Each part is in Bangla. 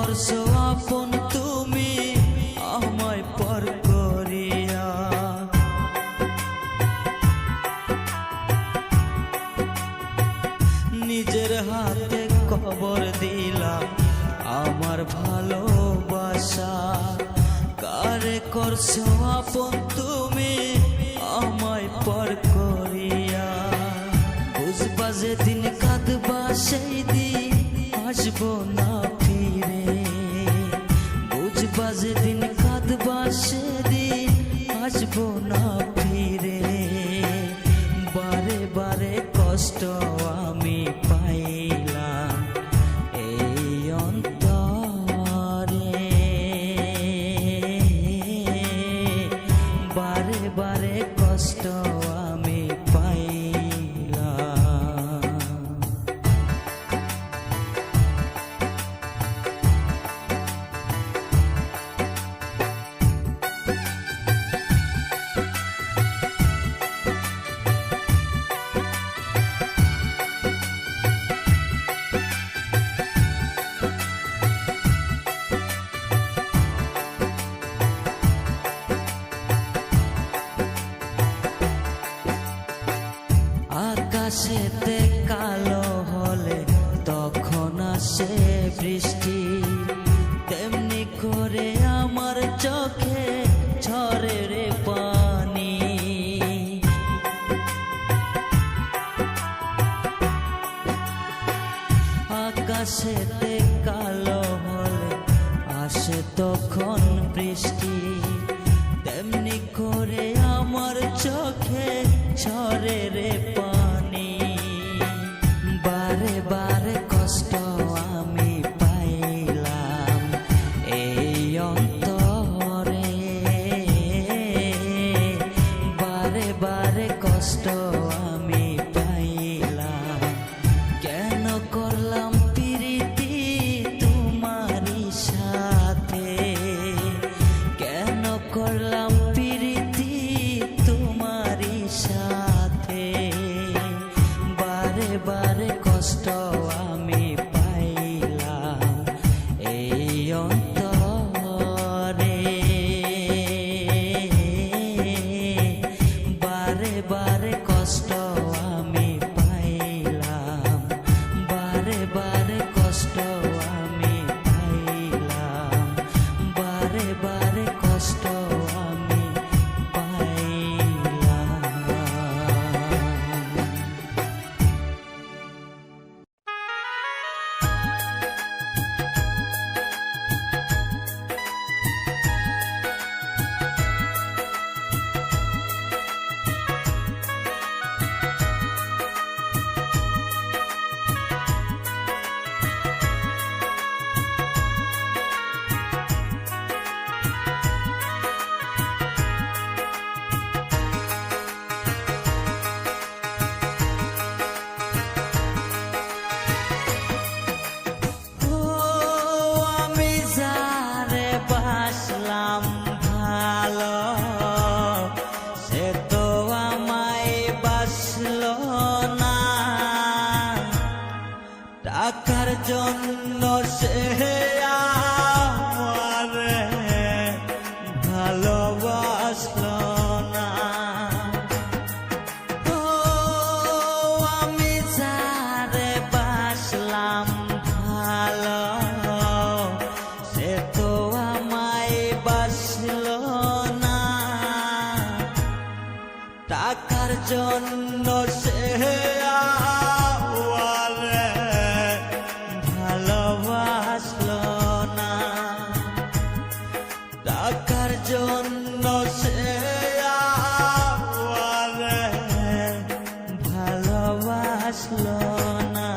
করছো আপন তুমি আমায় পর করিয়া। নিজের হাতে কবর দিলাম আমার ভালোবাসা। কারে করছো আপন তুমি আমায় পর করিয়া। বুঝবা যেদিন কাঁদবা সেই দিন আসবো না ফিরে। বুঝবা যেদিন কাঁদবা সেদিন আসবো না ফিরে। বারে বারে কষ্ট আমি পাইলাম এই অন্তরে। বারে বারে কষ্ট আমি পাইলাম। আকাশেতে কালো হলে তখন আসে বৃষ্টি। তেমনি করে আমার চোখে ঝরে রে পানি। আকাশেতে কালো হলে আসে তখন বৃষ্টি। তেমনি করে আমার চোখে ঝরে রে পানি। বারে বারে কষ্ট আমি পাইলাম এই অন্তরে। বারে বারে কষ্ট আমি পাইলাম। কেন করলাম প্রীতি তোমারই সাথে। কেন করলাম প্রীতি তোমারই সাথে। বারে বারে কষ্ট আমি পাইলাম এই অন্তরে। বারে বারে কষ্ট আমি পাইলাম। বারে বারে কষ্ট আমি পাইলাম। বারে বারে কষ্ট আমি পাইলাম। আমি যারে বাসলাম ভালো সে তো আমায় বাসলো না। টাকার জন্য সে আমারে ভালোবাসলো না। আমি যারে বাসলাম ভালো সে তো আমায় বাসলো না। টাকার জন্য সে আমারে ভালোবাসলো না। টাকার জন্য সে আমারে ভালোবাসলো না।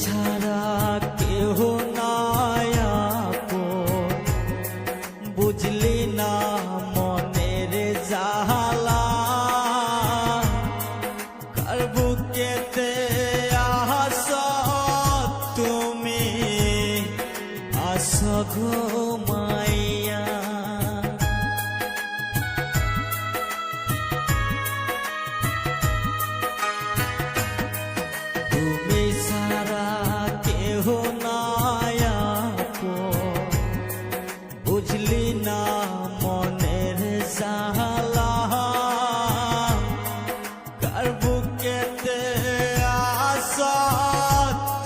ছাড়া কেহ নাই আপন, বুঝলি না মনের জালা, কার বুকেতে আস তুমি আস ঘুমাইয়া। তুমি ছাড়া কেহ নাই আপন, বুঝলি না মনের জালা, কার বুকেতে আস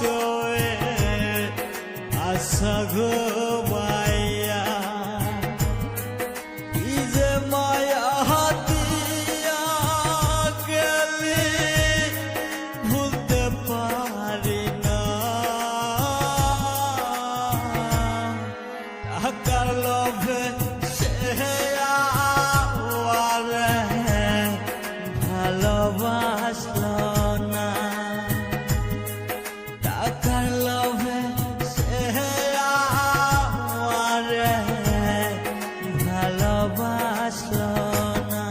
তুই আস ঘুমাইয়া। কি যে মায়া দিয়া গেলি ভুলতে পারি না, টাকার লোভে সে আমারে ভালোবাসলো না, টাকার লোভে সে আমারে ভালোবাসলো না।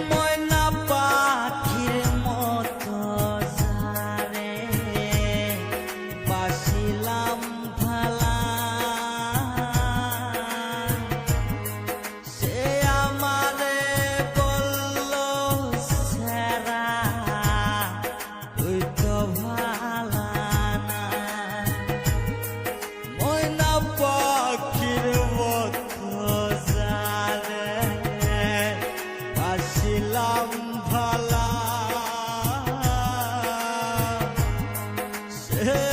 ময়না পাখির মতো যারে বাসিলাম ভালা, সে আমারে বলল সেরা তুই তো ভালা না। ময়না পাখির মতো যারে বাসিলাম ভালা, সে